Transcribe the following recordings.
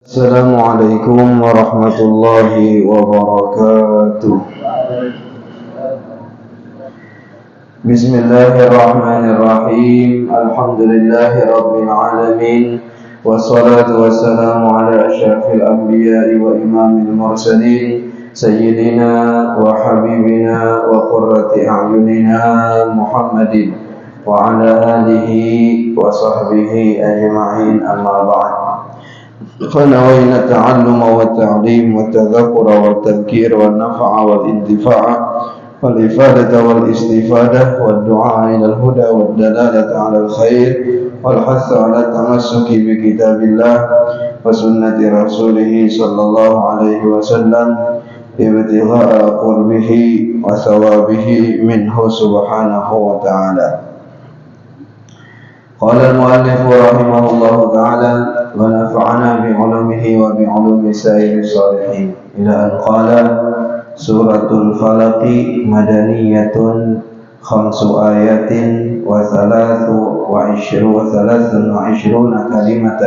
Assalamualaikum warahmatullahi wabarakatuh. Bismillahirrahmanirrahim. Alhamdulillahi rabbil alamin. Wassalatu wassalamu ala asyrafil anbiya'i wa imamil mursalin sayyidina wa habibina wa qurrati a'yunina Muhammadin wa ala alihi wa sahbihi ajma'in, amma ba'd. فنوينا التعلم والتعليم والتذكر والتذكير والنفع والانتفاع والإفادة والاستفادة والدعاء إلى الهدى والدلالة على الخير والحث على التمسك بكتاب الله وسنة رسوله صلى الله عليه وسلم ابتغاء قربه وثوابه منه سبحانه وتعالى. قال المؤلف رحمه الله تعالى: ونفعنا بعلومه وبعلوم سائر الصالحين، إلى أن قال: سورة الفلق مدنية 5 آيات و23 كلمة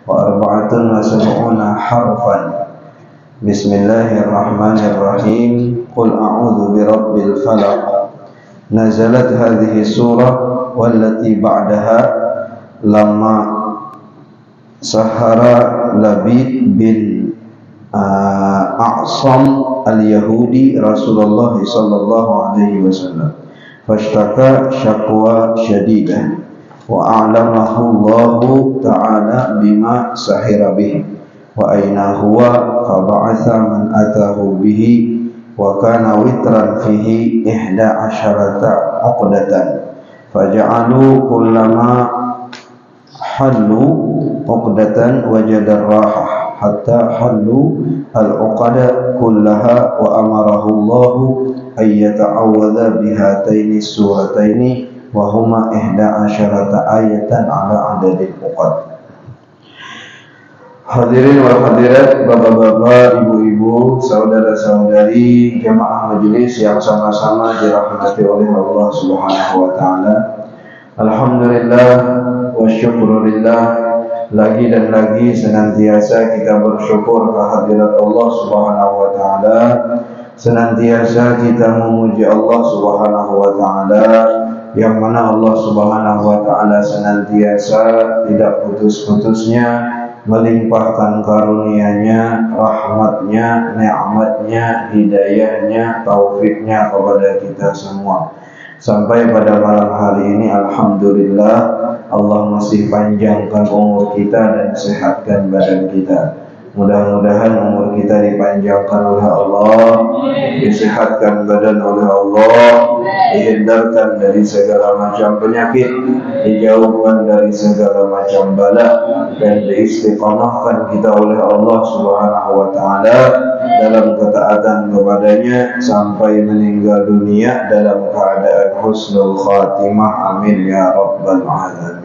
و74 حرفا. بسم الله الرحمن الرحيم. قل أعوذ برب الفلق. نزلت هذه السورة والتي بعدها لما سحر لبيد بن أعصم اليهودي رسول الله صلى الله عليه وسلم فاشتكى شكوى شديدة وأعلمه الله تعالى بما سحر به وأين هو، فبعث من أتاه به وكان وترا فيه 11 عقدة، فجعلوا كلما حلوا عقدة وجد الراحة حتى حلوا العقد كلها، وأمره الله أن يتعوذ بهاتين السورتين وهما 11 آية على عدد العقد. Hadirin wal hadirat, bapak-bapak, ibu-ibu, saudara-saudari, jemaah majelis yang sama-sama dirahmati oleh Allah Subhanahu wa taala. Alhamdulillah wa syukurillah, lagi dan lagi senantiasa kita bersyukur kehadirat Allah Subhanahu wa taala, senantiasa kita memuji Allah Subhanahu wa taala, yang mana Allah Subhanahu wa taala senantiasa tidak putus-putusnya melimpahkan karunia-Nya, rahmat-Nya, nikmat-Nya, hidayah-Nya, taufiknya kepada kita semua. Sampai pada malam hari ini, alhamdulillah, Allah masih panjangkan umur kita dan sehatkan badan kita. Mudah-mudahan umur kita dipanjangkan oleh Allah, disehatkan badan oleh Allah, dihindarkan dari segala macam penyakit, dijauhkan dari segala macam bala, dan diistiqamahkan kita oleh Allah Subhanahu wa taala dalam ketaatan kepadanya sampai meninggal dunia dalam keadaan husnul khatimah. Amin ya rabbal alamin.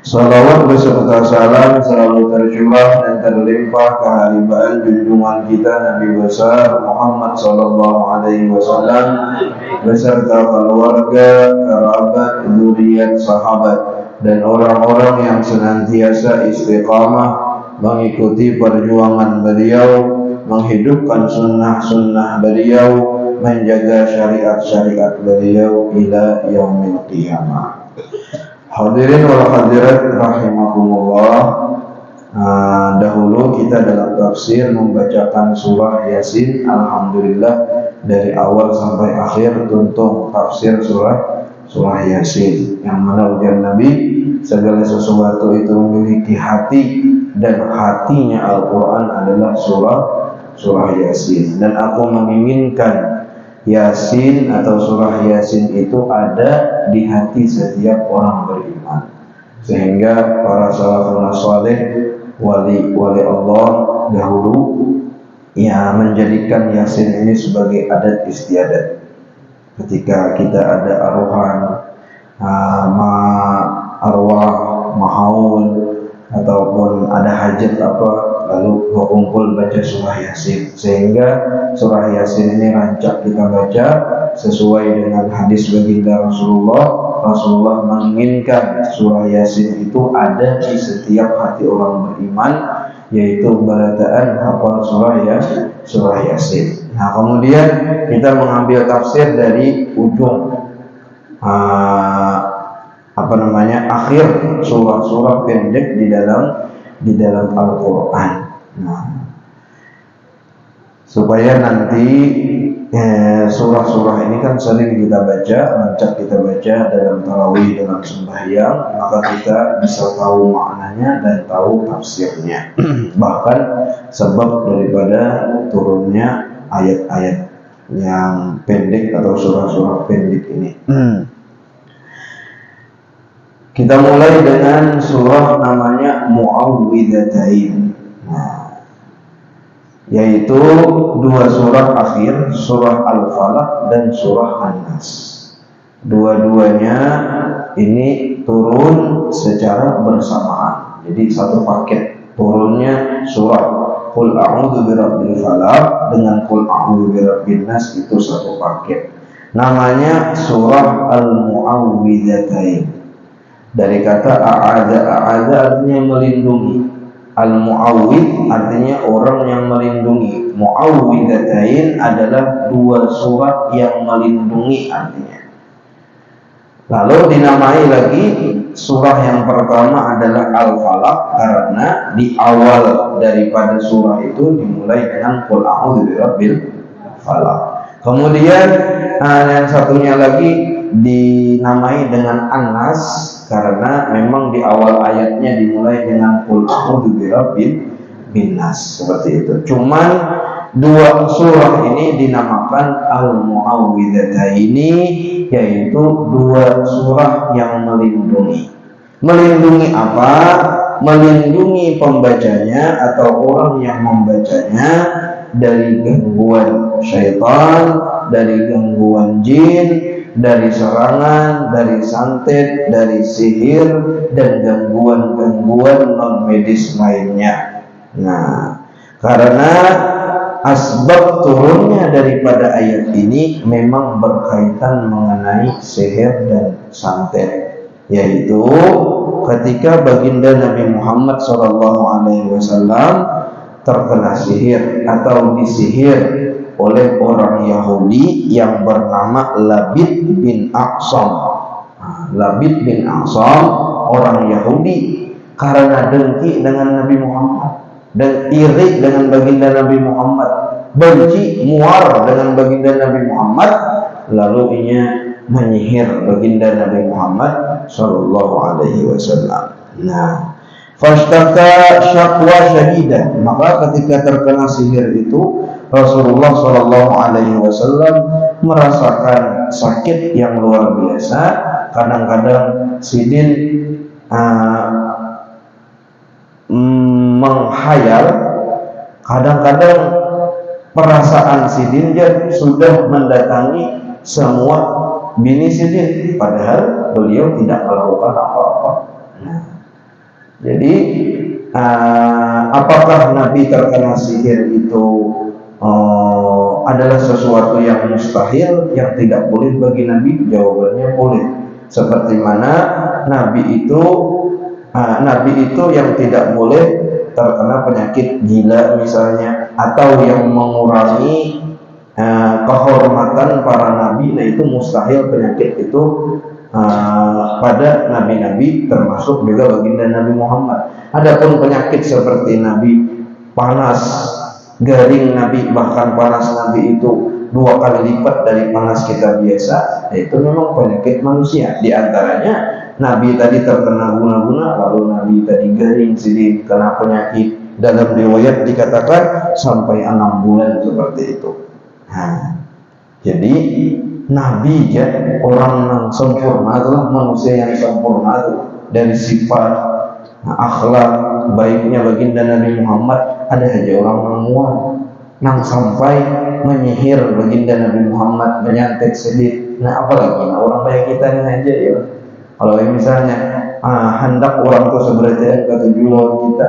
Salawat beserta salam selalu tercurah dan terlimpah keharibaan junjungan kita Nabi besar Muhammad sallallahu alaihi wasallam beserta keluarga, kerabat, zuriat, sahabat, dan orang-orang yang senantiasa istiqamah mengikuti perjuangan beliau, menghidupkan sunnah-sunnah beliau, menjaga syariat-syariat beliau ila yaumil qiyamah. Hadirin wal hadirat rahimakumullah, dahulu kita dalam tafsir membacakan surah Yasin. Alhamdulillah dari awal sampai akhir tuntung tafsir surah Yasin, yang mana ujar Nabi, segala sesuatu itu memiliki hati dan hatinya Al-Quran adalah surah Yasin. Dan aku menginginkan Yasin atau surah Yasin itu ada di hati setiap orang beriman, sehingga para salafun saleh, wali Allah dahulu ya menjadikan Yasin ini sebagai adat istiadat. Ketika kita ada arwah mahaul ataupun ada hajat lalu berkumpul baca surah Yasin, sehingga surah Yasin ini rancak kita baca sesuai dengan hadis baginda Rasulullah menginginkan surah Yasin itu ada di setiap hati orang beriman yaitu barataan hafal surah Yasin. Nah, kemudian kita mengambil tafsir dari ujung akhir surah-surah pendek di dalam Al-Quran. Nah, supaya nanti surah-surah ini kan sering kita baca, rancak kita baca dalam tarawih, dalam sembahyang, maka kita bisa tahu maknanya dan tahu tafsirnya. Bahkan sebab daripada turunnya ayat-ayat yang pendek atau surah-surah pendek ini. Kita mulai dengan surah namanya Mu'awwidzatain. Nah, yaitu dua surah akhir, surah Al-Falaq dan surah An-Nas. Dua-duanya ini turun secara bersamaan. Jadi satu paket turunnya surah Qul a'udzu birabbil falaq dengan Qul a'udzu birabbin nas, itu satu paket. Namanya surah Al-Mu'awwidzatain. Dari kata a'adza artinya melindungi. Al-Mu'awwid artinya orang yang melindungi. Mu'awwidzatain adalah dua surat yang melindungi artinya. Lalu dinamai lagi surah yang pertama adalah Al-Falaq karena di awal daripada surah itu dimulai dengan Qul a'udzu birabbil falaq. Kemudian yang satunya lagi dinamai dengan An-Nas karena memang di awal ayatnya dimulai dengan Qul a'udzu birabbin nas, seperti itu. Cuman dua surah ini dinamakan Al-Mu'awwidzatain, yaitu dua surah yang melindungi. Melindungi apa? Melindungi pembacanya atau orang yang membacanya dari gangguan syaitan, dari gangguan jin, dari serangan, dari santet, dari sihir, dan gangguan-gangguan non-medis lainnya. Nah, karena asbab turunnya daripada ayat ini memang berkaitan mengenai sihir dan santet, yaitu ketika baginda Nabi Muhammad SAW terkena sihir atau disihir oleh orang Yahudi yang bernama Labid bin Aqsam. Labid bin Aqsam orang Yahudi karena dengki dengan Nabi Muhammad dan iri dengan baginda Nabi Muhammad, benci muar dengan baginda Nabi Muhammad, lalu ia menyihir baginda Nabi Muhammad sallallahu alaihi wasallam. Nah, fashtaka syakwa syahidah, maka ketika terkena sihir itu Rasulullah sallallahu alaihi wasallam merasakan sakit yang luar biasa. Kadang-kadang sidin menghayal, kadang-kadang perasaan sidin sudah mendatangi semua bini sidin, padahal beliau tidak melakukan apa-apa. Nah, jadi apakah Nabi terkena sihir itu adalah sesuatu yang mustahil, yang tidak boleh bagi Nabi? Jawabannya boleh. Seperti mana Nabi itu yang tidak boleh terkena penyakit gila misalnya, atau yang mengurangi kehormatan para nabi. Nah, itu mustahil penyakit itu pada nabi-nabi, termasuk juga baginda Nabi Muhammad. Adapun penyakit seperti Nabi panas, garing Nabi, bahkan panas Nabi itu 2 kali lipat dari panas kita biasa, itu memang penyakit manusia. Di antaranya Nabi tadi terkena guna-guna, lalu Nabi tadi garing, sidin, kena penyakit. Dalam riwayat dikatakan sampai 6 bulan seperti itu. Nah, jadi Nabi orang yang sempurna, adalah manusia yang sempurna itu dari sifat, akhlak baiknya baginda Nabi Muhammad. Ada aja orang menguat nang sampai menyihir baginda Nabi Muhammad, menyantet sedih. Nah, apalagi orang kayak kita ini aja ya. Kalau misalnya hendak orang itu seberjaya ke tujuan kita,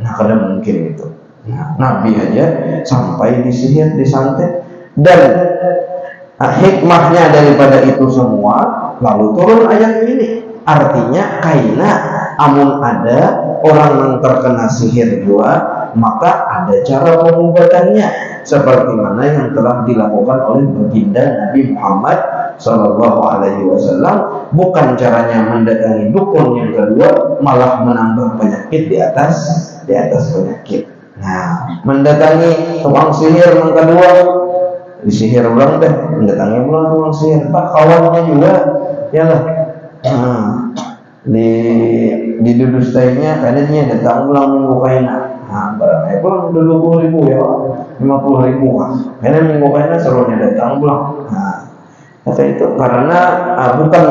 nah kadang mungkin itu. Nah, Nabi aja sampai disihir, disantet, dan hikmahnya daripada itu semua lalu turun ayat ini. Artinya kaina amun ada orang yang terkena sihir juga maka ada cara pengobatannya seperti mana yang telah dilakukan oleh baginda Nabi Muhammad Sallallahu Alaihi Wasallam. Bukan caranya mendatangi dukun yang kedua, malah menambah penyakit di atas penyakit. Nah, mendatangi tukang sihir yang kedua, disihir ulang deh, mendatangi ulang tukang sihir, pak kawannya juga, ya lah. Di dudustainya kadangnya datang ulang minggu kaina. Nah, barangnya pulang udah 20.000 ya, 50.000 kan. Karena minggu kaina serunya datang pulang. Nah, kata itu karena bukan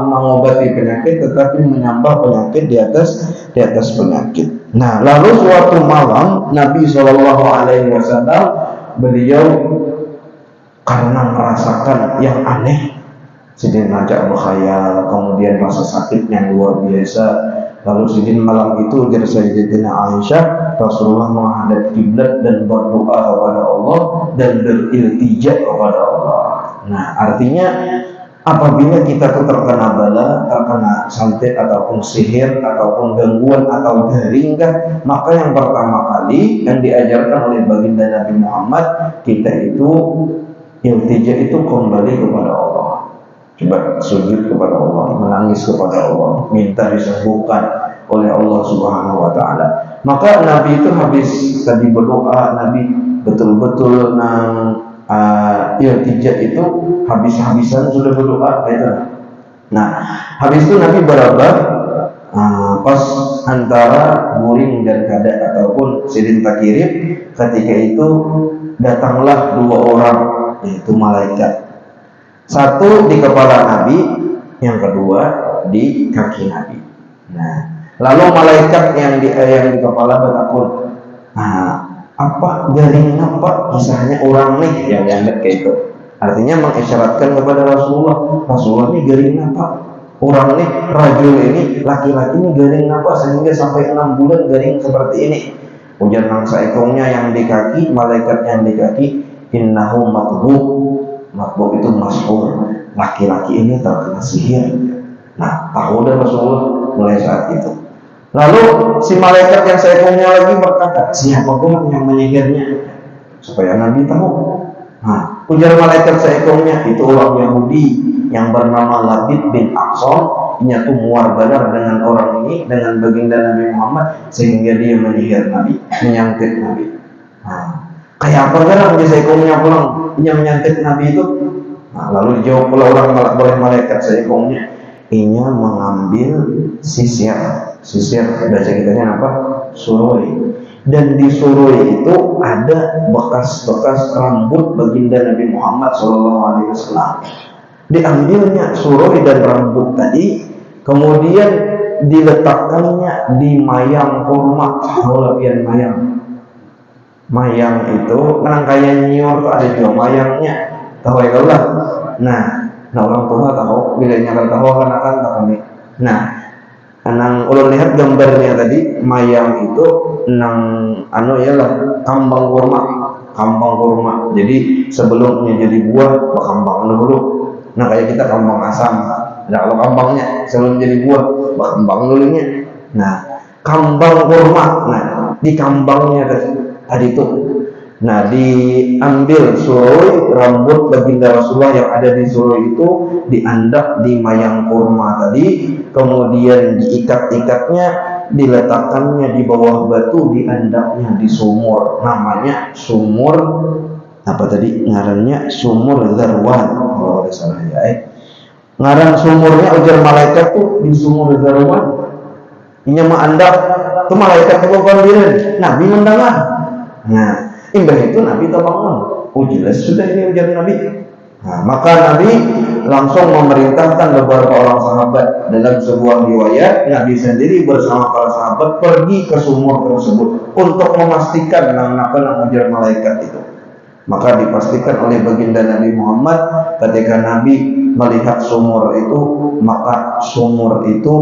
mengobati penyakit, tetapi menambah penyakit di atas penyakit. Nah, lalu suatu malam Nabi Shallallahu Alaihi Wasallam beliau karena merasakan yang aneh, Sidin ngajak berkhayal, kemudian rasa sakit yang luar biasa. Lalu Sidin malam itu ujar Sayyidatina Aisyah, Rasulullah menghadap kiblat dan berdoa kepada Allah dan beriltija kepada Allah. Nah, artinya apabila kita terkena bala, terkena santet ataupun sihir ataupun gangguan atau garingkah, maka yang pertama kali yang diajarkan oleh baginda Nabi Muhammad, kita itu iltija itu kembali kepada Allah. Coba sujud kepada Allah, menangis kepada Allah, minta disembuhkan oleh Allah Subhanahu wa Ta'ala. Maka Nabi itu habis tadi berdoa, Nabi betul-betul iltija itu habis-habisan sudah berdoa gitu. Nah, habis itu Nabi berabad pas antara guring dan kada ataupun sidin takirib, ketika itu datanglah dua orang, yaitu malaikat. Satu di kepala Nabi, yang kedua di kaki Nabi. Nah, lalu malaikat yang di kepala bertakun, apa garing apa kisahnya orang nih yang kayak itu. Artinya mengisyaratkan kepada Rasulullah ini garing apa? Orang nih, rajul ini, laki-laki ini garing apa sehingga sampai 6 bulan garing seperti ini. Ujar nangsa ekongnya yang di kaki, malaikat yang di kaki, innahu matbub itu masyhur, laki-laki ini terkena sihir. Nah, tahu dah Rasulullah mulai saat itu. Lalu si malaikat yang seekongnya lagi berkata, siapa pun yang menyihirnya, supaya Nabi tahu. Nah, ujar malaikat seekongnya, itu orang Yahudi yang bernama Labid bin Aqsam, nyatu muar badar dengan orang ini, dengan baginda Nabi Muhammad, sehingga dia menyihir Nabi, menyantet Nabi. Nah, kayak apa kan bisa seekongnya pulang yang menyantet Nabi itu? Nah, lalu dijawab oleh malaikat seekongnya, inya mengambil sisir baca kitanya apa? Suroi. Dan di suroi itu ada bekas-bekas rambut baginda Nabi Muhammad SAW. Diambilnya suroi dan rambut tadi, kemudian diletakkannya di mayang kurma. Halapian mayang itu kan kayak nyiur tuh ada juga mayangnya, tahu ya lah. Nah orang tua tahu, bila nyakal tahu akan tahu nih. Nah, nang ulun lihat gambarnya tadi, mayang itu nang ialah kambang kurma. Jadi sebelumnya jadi buah berkembang dulu. Nah, kayak kita kambang asam. Nah, kalau kambangnya sebelum jadi buah berkembang dulunya. Nah, kambang kurma. Nah, di kambangnya tadi itu. Nah, diambil suroi, rambut baginda Rasulullah yang ada di suroi itu diandak di mayang kurma tadi, kemudian diikat-ikatnya, diletakkannya di bawah batu, diandaknya di sumur, namanya sumur apa tadi ngarannya? Sumur Zarwan, kalau ada salah ya. Ngaran sumurnya ujar malaikat tuh di sumur Zarwan. Inya mengandak tuh malaikat bukan bilang, Nabi mendengar. Nah, imbah itu Nabi tabangun. Jelas sudah ini ujar Nabi. Nah, maka Nabi langsung memerintahkan beberapa orang sahabat. Dalam sebuah riwayat, Nabi sendiri bersama para sahabat pergi ke sumur tersebut untuk memastikan apa ujar malaikat itu. Maka dipastikan oleh baginda Nabi Muhammad, ketika Nabi melihat sumur itu, maka sumur itu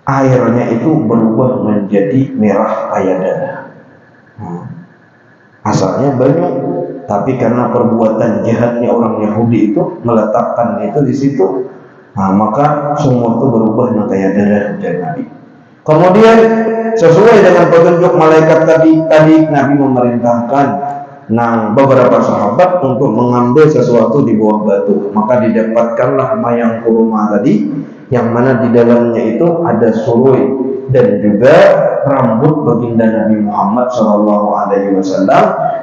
airnya itu berubah menjadi merah kayak darah. Asalnya banyak, tapi karena perbuatan jahatnya orang Yahudi itu meletakkan itu di situ, maka sumur itu berubah kayak darah ujar Nabi. Kemudian sesuai dengan petunjuk malaikat tadi Nabi memerintahkan beberapa sahabat untuk mengambil sesuatu di bawah batu. Maka didapatkanlah mayang kurma tadi, yang mana di dalamnya itu ada surui dan juga rambut baginda Nabi Muhammad SAW,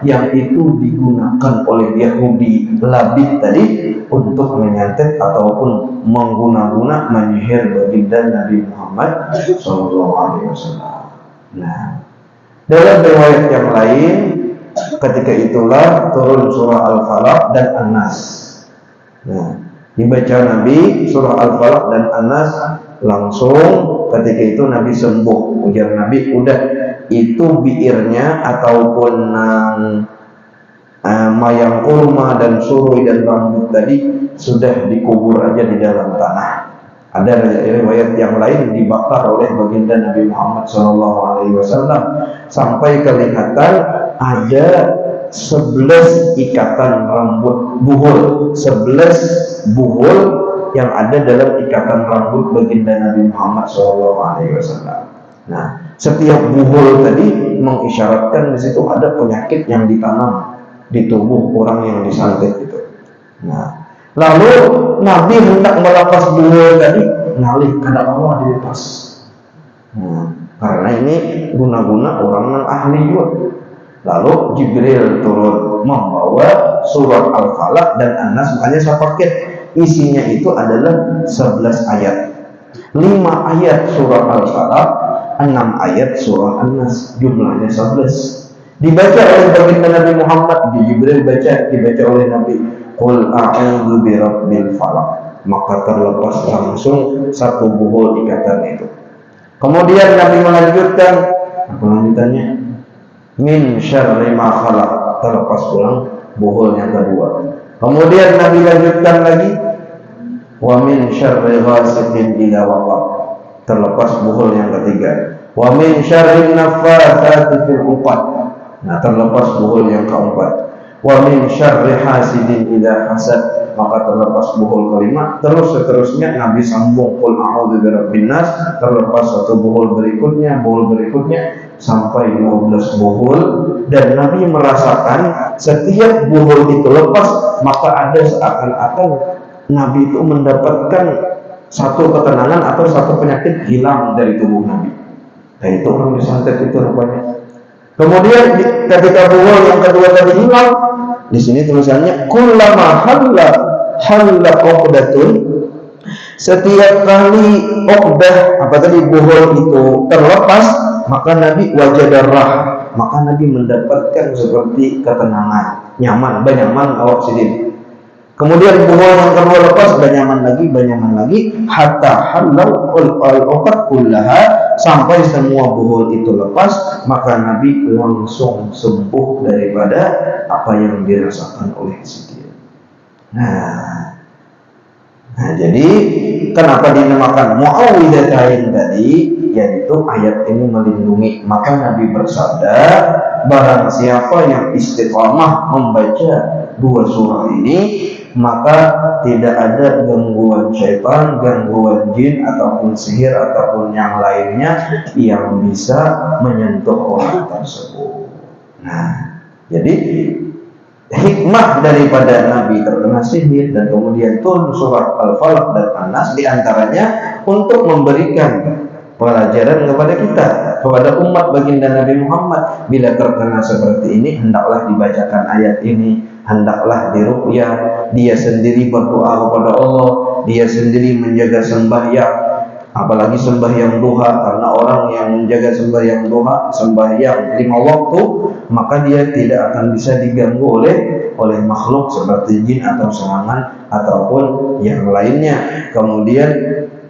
yang itu digunakan oleh Yahudi Labid tadi untuk menyantet ataupun mengguna-guna menyihir baginda Nabi Muhammad SAW. Nah, dalam riwayat yang lain, ketika itulah turun surah Al-Falaq dan An-Nas. Nah, dibaca Nabi surah Al-Falaq dan An-Nas, langsung ketika itu Nabi sembuh. Ujar Nabi, udah itu biirnya ataupun mayang kurma dan surui dan rambut tadi sudah dikubur aja di dalam tanah. Ada riwayat yang lain dibakar oleh baginda Nabi Muhammad SAW sampai kelihatan ada 11 ikatan rambut buhul, 11 buhul yang ada dalam ikatan rambut baginda Nabi Muhammad SAW. Nah, setiap buhul tadi mengisyaratkan di situ ada penyakit yang ditanam di tubuh orang yang disantet itu. Nah, lalu Nabi hendak melepas buhul tadi, ngalih kada Allah dilepas. Karena ini guna-guna orang yang ahli juga. Lalu Jibril turun membawa surat Al-Falaq dan An-Nas, makanya saya paket. Isinya itu adalah 11 ayat. 5 ayat surah Al-Falaq, 6 ayat surah An-Nas, jumlahnya 11. Dibaca oleh baginda Nabi Muhammad, Jibril dibaca oleh Nabi, Qul a'udzu birabbil falaq. Maka terlepas langsung satu buhul ikatan itu. Kemudian Nabi melanjutkan, apa lanjutannya? Min syarri ma khalaq, terlepas pulang buhul yang kedua. Kemudian Nabi lanjutkan lagi, wa min syarri ghasiqin idza waqab, terlepas buhul yang ketiga. Wa min syarri naffatsati fil 'uqad, nah terlepas buhul yang keempat. Wa min syarri hasidin idza hasad, maka terlepas buhul kelima. Terus seterusnya Nabi sambung, qul a'udzu birabbin nas, terlepas satu buhul berikutnya sampai 12 buhul. Dan Nabi merasakan setiap buhul itu lepas, maka ada seakan-akan Nabi itu mendapatkan satu ketenangan atau satu penyakit hilang dari tubuh Nabi. Nah, itu orang disantet itu rupanya. Kemudian ketika buhul yang kedua tadi hilang, di sini tulisannya kullama halla uqdatun, setiap kali uqdah buhul itu terlepas, maka Nabi wajadarrah, maka Nabi mendapatkan seperti ketenangan, nyaman, banyaman awak sidin. Kemudian buhul yang kedua lepas, banyaman lagi, hatta halau al-uqad kullaha, sampai semua buhul itu lepas, maka Nabi langsung sembuh daripada apa yang dirasakan oleh sidin. Nah, jadi kenapa dinamakan muawwidzatain tadi? Yaitu ayat ini melindungi. Maka Nabi bersabda, barang siapa yang istiqamah membaca dua surah ini, maka tidak ada gangguan syaitan, gangguan jin ataupun sihir ataupun yang lainnya yang bisa menyentuh orang tersebut. Nah, jadi hikmah daripada Nabi terkena sihir dan kemudian turun surat Al-Falaq dan An-Nas diantaranya untuk memberikan pelajaran kepada kita, kepada umat baginda Nabi Muhammad. Bila terkena seperti ini, hendaklah dibacakan ayat ini, hendaklah diruqyah, dia sendiri berdoa kepada Allah, dia sendiri menjaga sembahyang, apalagi sembahyang duha, karena orang yang menjaga sembahyang duha, sembahyang 5 waktu, maka dia tidak akan bisa diganggu oleh makhluk seperti jin atau serangan ataupun yang lainnya. Kemudian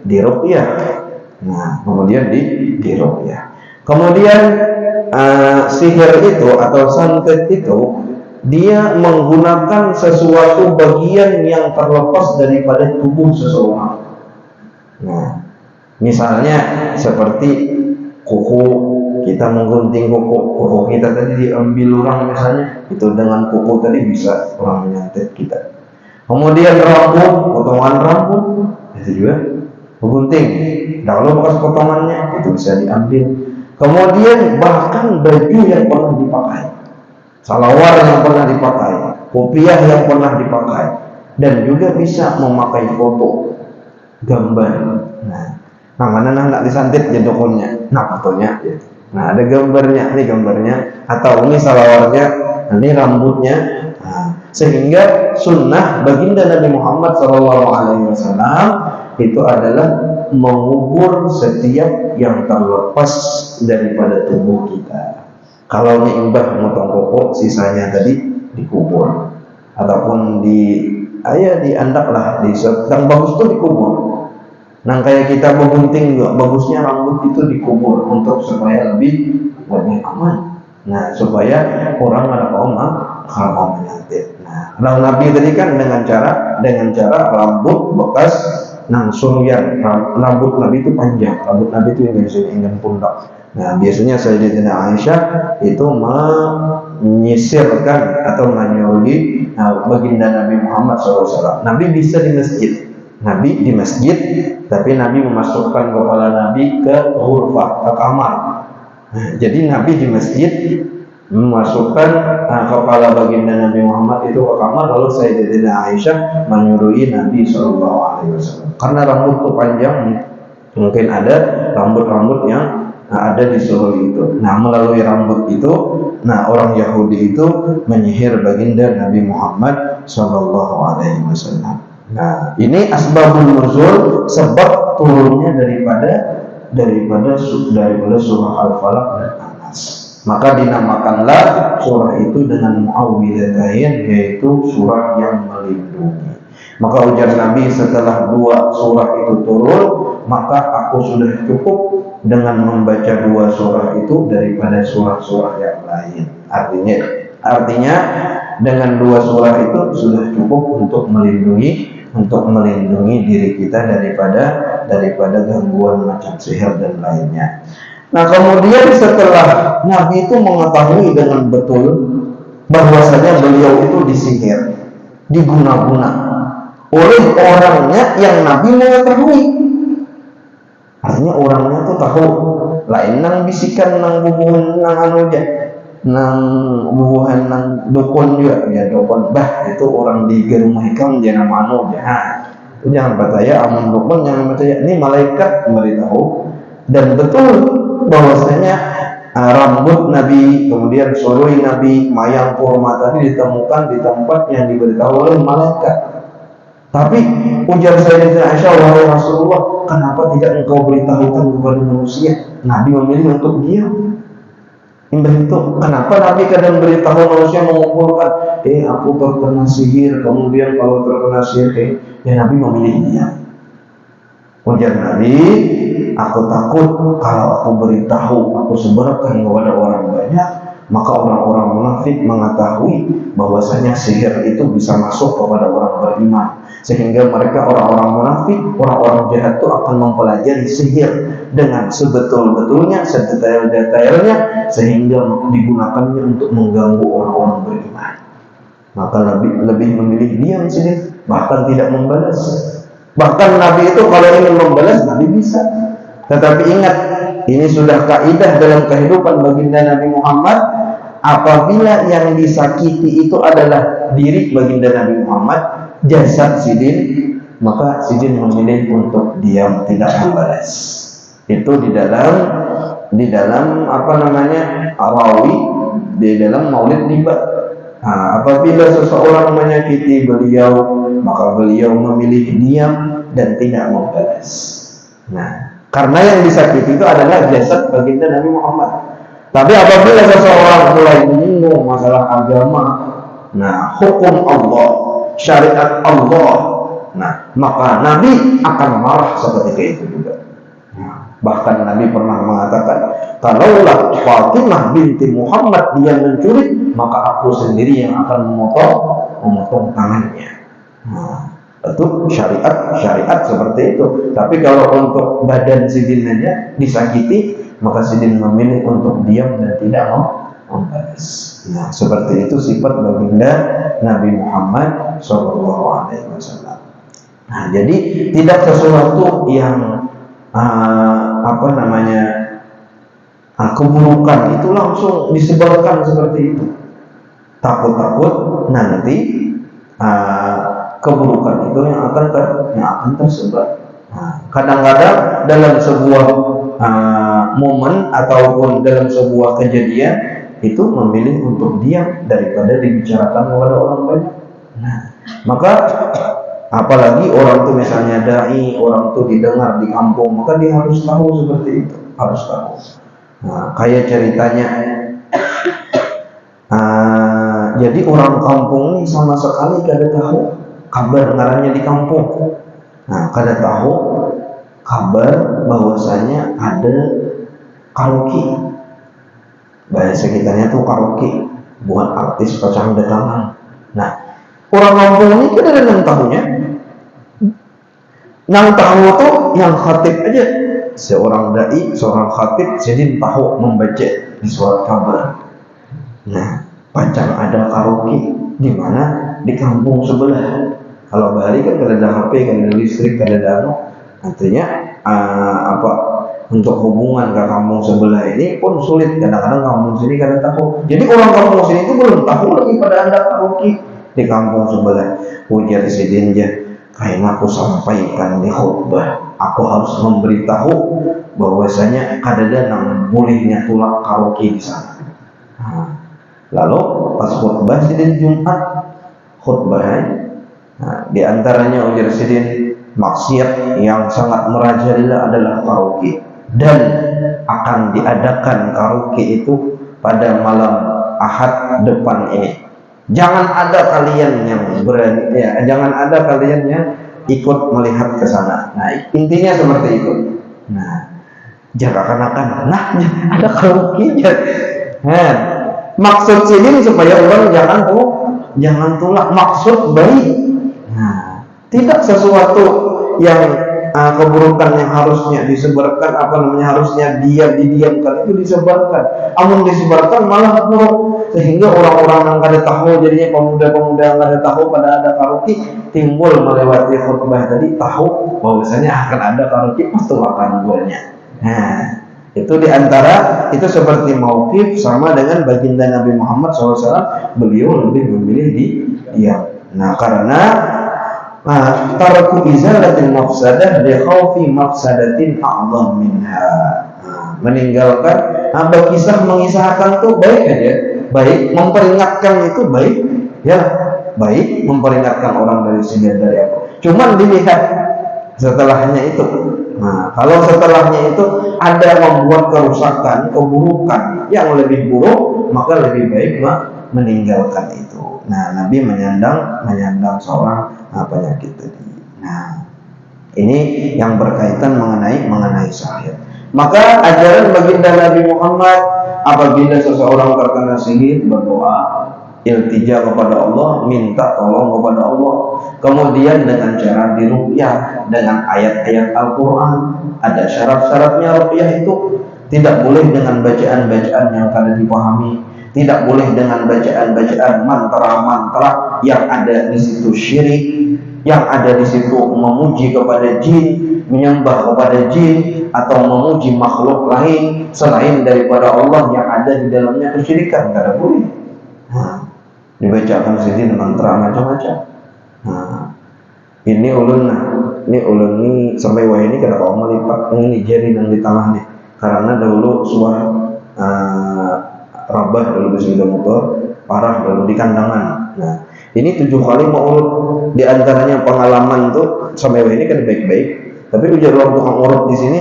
diruqyah. Nah, kemudian diruqyah. Kemudian sihir itu atau santet itu, dia menggunakan sesuatu bagian yang terlepas daripada tubuh seseorang. Nah, misalnya seperti kuku, kita menggunting kuku kita tadi diambil orang misalnya, itu dengan kuku tadi bisa orang menyantet kita. Kemudian rambut, potongan rambut, itu juga menggunting. Kalau bekas potongannya itu bisa diambil. Kemudian bahkan baju yang pernah dipakai, salawar yang pernah dipakai, kopiah yang pernah dipakai, dan juga bisa memakai foto, gambar. Nah mana nak disantet ya dokonnya, nah fotonya ya. Nah ada gambarnya, ini gambarnya, atau ini salawarnya, ini rambutnya. Nah, sehingga sunnah baginda Nabi Muhammad SAW itu adalah mengubur setiap yang terlepas daripada tubuh kita. Kalau nimbah motong kokok, sisanya tadi dikubur, ataupun diandak lah, yang bagus itu dikubur. Nah kayak kita begunting juga, bagusnya rambut itu dikubur untuk supaya lebih aman. Nah supaya orang ada kaum kalau menyantet. Nah kalau Nabi tadi kan dengan cara rambut bekas suryan, rambut Nabi itu panjang, rambut Nabi itu yang bisa ingin pundak. Nah biasanya Sayyidatina Aisyah itu menyisirkan atau menyuruhi baginda Nabi Muhammad SAW. Nabi bisa di masjid, tapi Nabi memasukkan kepala Nabi ke ghurfah, ke kamar. Nah, jadi Nabi di masjid memasukkan kepala baginda Nabi Muhammad itu ke kamar, lalu Sayyidatina Aisyah menyuruhi Nabi SAW. Karena rambut itu panjang, mungkin ada rambut-rambut yang ada di seluruh itu. Nah melalui rambut itu, orang Yahudi itu menyihir baginda Nabi Muhammad SAW. Nah, ini asbabun nuzul, sebab turunnya daripada surah Al-Falaq dan An-Nas. Maka dinamakanlah surah itu dengan Mu'awwidhatain, yaitu surah yang melindungi. Maka ujar Nabi setelah 2 surah itu turun, maka aku sudah cukup dengan membaca 2 surah itu daripada surah-surah yang lain. Artinya dengan 2 surah itu sudah cukup untuk melindungi diri kita daripada gangguan macam sihir dan lainnya. Nah kemudian setelah Nabi itu mengetahui dengan betul bahwasanya beliau itu disihir, diguna-guna oleh orangnya yang Nabi mengetahui. Artinya orangnya tuh tahu, lain nang bisikan nang bubuhan nang nang bubuhan nang dukun juga ya, dukun itu orang di rumah ikam jangan manu jangan. Itu jangan percaya, amun dukun jangan percaya. Ini malaikat memberitahu dan betul bahwasanya rambut Nabi, kemudian surui Nabi, mayang kurma tadi ditemukan di tempat yang diberitahu oleh malaikat. Tapi ujar Sayyidatina Aisyah, wahai Rasulullah, kenapa tidak engkau beritahukan kepada manusia? Nabi memilih untuk diam. Itu kenapa Nabi kadang beritahu manusia mengumpulkan, aku terkena sihir, kemudian kalau terkena sihir, Nabi memilih diam. Ujar Nabi, aku takut kalau aku beritahu, aku sebarkan kepada orang banyak, maka orang-orang munafik mengetahui bahwasanya sihir itu bisa masuk kepada orang beriman, sehingga mereka orang-orang munafik, orang-orang jahat itu akan mempelajari sihir dengan sebetul-betulnya, sedetail-detailnya, sehingga digunakannya untuk mengganggu orang-orang beriman. Maka Nabi lebih memilih diam sini, bahkan tidak membalas. Bahkan Nabi itu kalau ingin membalas, Nabi bisa. Tetapi ingat, ini sudah kaidah dalam kehidupan baginda Nabi Muhammad. Apabila yang disakiti itu adalah diri baginda Nabi Muhammad, jasad sidin, maka sidin memilih untuk diam, tidak membalas. Itu di dalam Arawi, di dalam Maulid Niba. Apabila seseorang menyakiti beliau, maka beliau memilih diam dan tidak membalas. Nah, karena yang disakiti itu adalah jasad baginda Nabi Muhammad. Tapi apabila seseorang mulai menyinggung masalah agama, hukum Allah, syariat Allah, maka Nabi akan marah seperti itu juga. Bahkan Nabi pernah mengatakan, kalaulah Fatimah binti Muhammad dia mencuri, maka aku sendiri yang akan memotong tangannya. Itu syariat seperti itu. Tapi kalau untuk badan sidin aja disakiti, maka sidin memilih untuk diam dan tidak membalas. Seperti itu sifat baginda Nabi Muhammad SAW. Jadi tidak sesuatu yang apa namanya keburukan itu langsung disebarkan seperti itu. Takut-takut nanti keburukan itu yang akan tersebar. Kadang-kadang dalam sebuah momen ataupun dalam sebuah kejadian itu memilih untuk diam daripada dibicarakan kepada orang banyak. Maka apalagi orang tuh misalnya dai, orang tuh didengar di kampung, maka dia harus tahu seperti itu, harus tahu. Kayak ceritanya, jadi orang kampung ini sama sekali kada tahu kabar ngarannya di kampung. Kada tahu kabar bahwasanya ada karaoke. Bahasa kitanya tuh karaoke, bukan artis pecahang datangan. Orang kampung ini kada ada yang tahunya. Yang tahu tuh yang khatib aja. Seorang dai, seorang khatib sedin tahu membaca di surat kabar. Pacar ada karaoke di mana? Di kampung sebelah. Kalau Bali kan kada ada HP, kada ada listrik, kada ada artinya untuk hubungan ke kampung sebelah ini pun sulit. Kadang-kadang kampung sini kada tahu. Jadi orang kampung sini itu belum tahu lagi pada ada karaoke di kampung sebelah. Ujar sidin ya, kayaknya aku sampaikan di khutbah, aku harus memberitahu bahwasanya kada ada nang bolehnya tulak karaoke di sana. Lalu pas khutbah sidin Jumat khutbah, di antaranya ujar sidin, maksiat yang sangat merajalela adalah karaoke, dan akan diadakan karaoke itu pada malam Ahad depan ini. Jangan ada kalian yang berani, jangan ada kalian yang ikut melihat ke sana. Intinya seperti itu. Jangan akan ada karaoke-nya. Maksud sini supaya orang jangan tolak maksud baik. Tidak sesuatu yang keburukan yang harusnya disebarkan, harusnya didiamkan itu disebarkan. Amun disebarkan malah buruk, sehingga orang-orang yang kada tahu, jadinya pemuda-pemuda yang kada tahu pada ada karaoke, timbul melewati khutbah tadi tahu bahwasanya akan ada karaoke, pasti akan buatnya. Itu diantara itu seperti mauqif sama dengan baginda Nabi Muhammad SAW, beliau lebih memilih diam. Karena tarku izalatil mafsadah li khaufi mafsadatin a'zam minha. Meninggalkan kisah mengisahkan itu baik aja, baik, memperingatkan itu baik, baik memperingatkan orang dari apa. Cuman dilihat setelahnya itu. Kalau setelahnya itu ada membuat kerusakan, keburukan yang lebih buruk, maka lebih baik meninggalkan itu. Nabi menyandang seorang penyakit tadi. Ini yang berkaitan mengenai syahid. Maka ajaran baginda Nabi Muhammad, apabila seseorang terkena sihir, berdoa, iltija kepada Allah, minta tolong kepada Allah. Kemudian dengan cara diruqyah dengan ayat-ayat Al-Quran. Ada syarat-syaratnya ruqyah itu. Tidak boleh dengan bacaan-bacaan yang kada dipahami. Tidak boleh dengan bacaan-bacaan mantra-mantra yang ada di situ syirik, yang ada di situ memuji kepada jin, menyembah kepada jin, atau memuji makhluk lain selain daripada Allah yang ada di dalamnya kesyirikan. Tidak boleh. Dibacakan sidin mantra macam-macam. Ini ulun ini sampai wah ini kada kau melipat ini jari yang di tengah nih, karena dahulu suara rabah dulu di sepeda motor, parah dulu di kandangan. Ini 7 kali mau urut, di antaranya pengalaman tuh sampai ini kan baik-baik. Tapi ujar orang tukang urut di sini,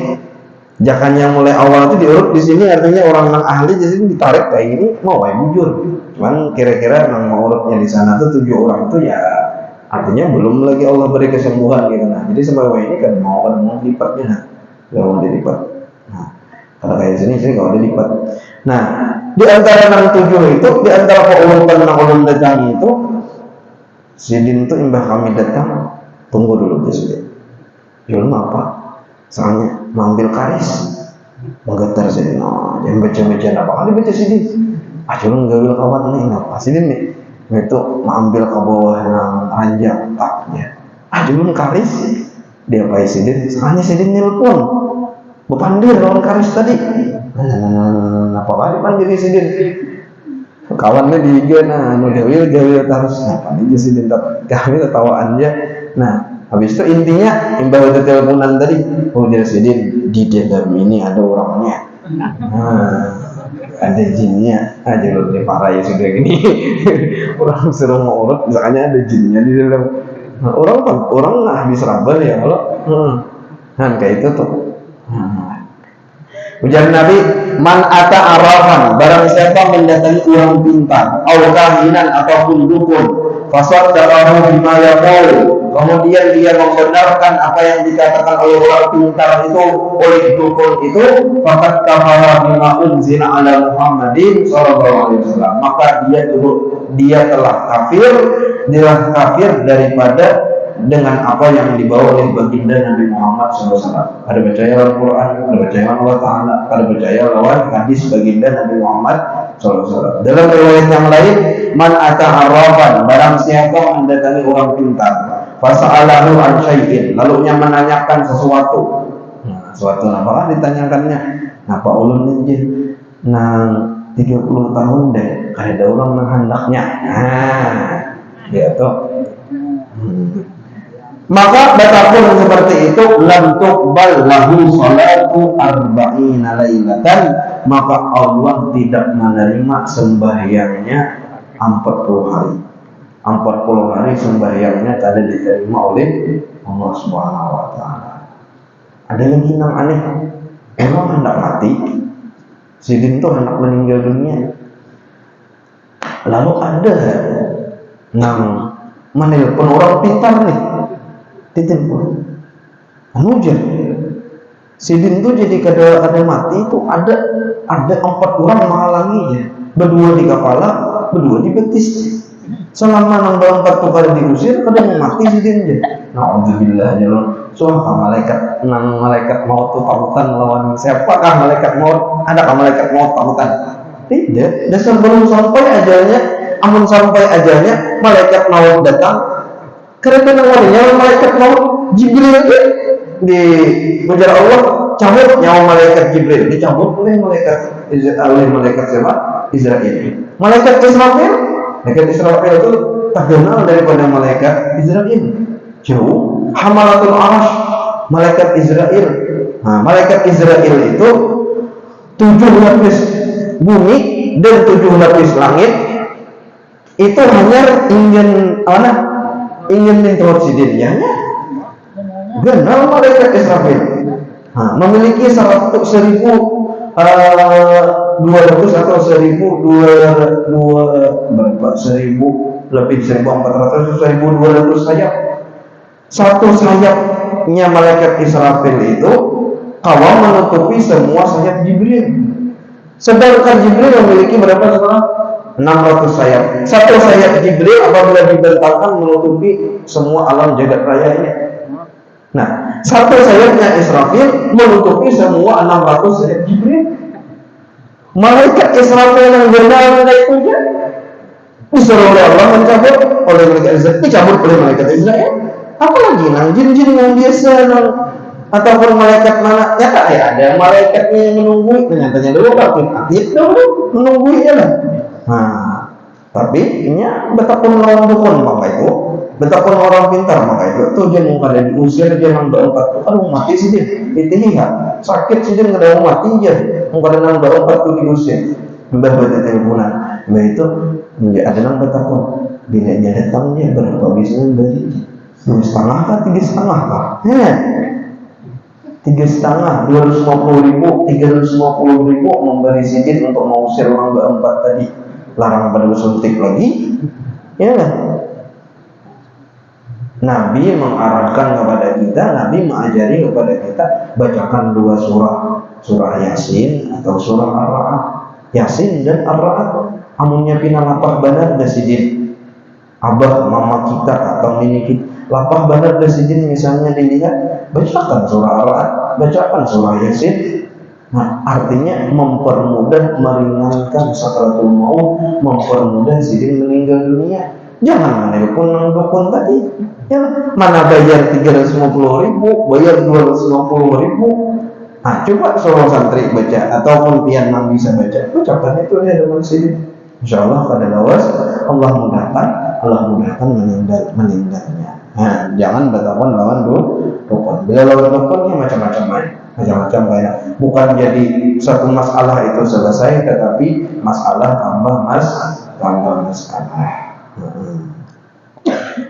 jakannya mulai awal itu diurut di sini, artinya orang yang ahli di sini ditarik kayak gini, mau bujur. Cuman kira-kira yang mau urutnya di sana tuh 7 orang tuh ya, artinya belum lagi Allah beri kesembuhan gitu. Jadi sampai ini kan mau lipatnya, nggak mau dilipat. Kalau kayak sini kalau dilipat. Di antara yang 7 itu, di antara keurutan yang ulun datang itu, sidin itu imbah kami datang, tunggu dulu di sini. Ulun apa? Soalnya mengambil karis, menggetar sidin. Jangan baca-baca apa kali baca sidin. Ulun ngambil kawan nih, apa sidin nih? Itu mengambil ke bawah yang ranjang taknya. Ulun karis, dia pakai sidin. Soalnya sidin nelpon. Bepandir lawan karis tadi. Apa kali pandir sidin? Kawannya di IG, anu jawil harus apa aja sih kami ketawaan aja. Nah, habis itu intinya imbau itu teleponan tadi, dia sidin di dalam ini ada orangnya. Ada jinnya aja loh, parah ya sudah gini. Orang suruh mau urut, misalnya ada jinnya di dalam. Nah, orang nggak habis rabal ya kalau, kayak itu tuh. Ujar Nabi, man ata arafan, barang siapa mendatangi orang pintar, atau kahinan ataupun dukun, fasaddaqahu bima yaqul, kemudian dia membenarkan apa yang dikatakan oleh orang pintar itu, oleh dukun itu, faqad kafara bima unzila ala Muhammadin sallallahu alaihi wasallam, maka dia telah kafir daripada dengan apa yang dibawa oleh baginda Nabi Muhammad SAW. Ada percaya Al-Quran, ada percaya Allah Ta'ala, ada percaya lawan hadis baginda Nabi Muhammad SAW. Dalam riwayat yang lain, man ata arrafan, barang siapa mendatangi orang pintar, fasa'alahu an syai'in, lalunya menanyakan sesuatu. Nah, sesuatu apa ditanyakannya? Napa ulun ini? Nah, 30 tahun deh, kayak ada orang menghendaknya. Gitu. Maka betapun seperti itu, lam tuqbal lahu salatu arba'ina lailatan, maka Allah tidak menerima sembahyangnya 40 hari. 40 hari sembahyangnya tidak diterima oleh Allah Subhanahu wa taala. Ada lagi yang aneh, emang hendak mati, sidin itu hendak meninggal dunia. Lalu ada yang menelpon orang pintar nih, ditelepon, hujan. Sidin itu jadi kada mati itu ada 4 orang menghalanginya, berdua di kepala, berdua di betis. Selama 4 kali diusir, kada mati sidinnya. Alhamdulillah jalan. Soalnya malaikat maut itu takutan lawan siapakah malaikat maut? Adakah malaikat maut takutan? Tidak. Dan sebelum sampai ajalnya, amun sampai ajalnya malaikat maut datang. Karena namanya malaikat maut Jibril itu di menjar Allah cabut nyawa malaikat Jibril, dicabut oleh malaikat siapa? Israel. Malaikat Israel itu terkenal daripada malaikat Israel. Jauh. Hamalatul Arsh, malaikat Israel. Nah, malaikat Israel itu 7 lapis bumi dan 7 lapis langit. Itu hanya ingin introduksi dirinya. Genal malaikat Israfil. Memiliki 100.200 atau 1.200 berapa? 1.000 lebih 1.400 1.200 sayap. Satu sayapnya malaikat Israfil itu kawal menutupi semua sayap Jibril. Sedangkan Jibril memiliki berapa sekarang? 600 sayap. Satu sayap Jibril apabila dibentangkan menutupi semua alam jagat raya ini. Nah, satu sayapnya Israfil menutupi semua 600 sayap Jibril. Malaikat Israfil yang benar itu ya disuruh oleh Allah mencabut oleh malaikat Israfil, dicabut oleh malaikat Israel. Apalagi jin-jin yang biasa ataupun malaikat mana ya tak ada malaikatnya yang menunggu, ternyata dulu aktif dulu menunggu ya lah. Tapi ini betapun lawan dukun maka itu, betapun orang pintar maka itu tuh jangan kada diusir jangan berempat. Aduh mati sih dia, lihat sakit sih dia kada mati aja, kada nang berempat tuh diusir. Mbah beda teleponan, mbah itu ada nang betapun bila dia datang dia berapa biasanya beri 2,5 kah 3,5 kah? 3,5, 250.000, 350.000 memberi sidin untuk mengusir orang berempat tadi. Larang pada suntik lagi, ya kan? Nabi mengarahkan kepada kita, Nabi mengajari kepada kita bacakan 2 surah Yasin atau surah Ar-Ra'd. Yasin dan Ar-Ra'd. Amunnya pina lapah benar dasidin. Abah mama kita atau nini kita lapah benar dasidin misalnya dilihat, bacakan surah Ar-Ra'd, bacakan surah Yasin. Nah, artinya mempermudah, meringankan sakaratul maut, mempermudah sidin meninggal dunia. Jangan menelpon dukun tadi. Ya, mana bayar 350.000, bayar 250.000. Nah, coba seorang santri baca ataupun pian mang bisa baca, ucapan itu dia dengan sini. Insyaallah pada lawas Allah mudahkan meninggalnya. Nah, jangan bertakon lawan dukun. Bila lawan dukunnya macam-macam kayak bukan jadi satu masalah itu selesai, tetapi masalah tambah masalah.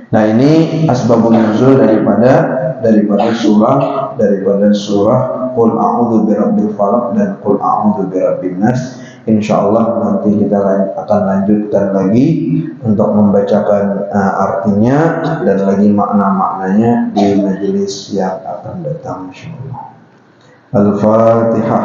Nah, ini asbabun nuzul daripada surah Qul a'udzu birabbil falaq dan Qul a'udzu birabbin nas. Insyaallah nanti kita akan lanjutkan lagi untuk membacakan artinya dan lagi makna-maknanya di majelis yang akan datang insyaallah. Al-Fatihah.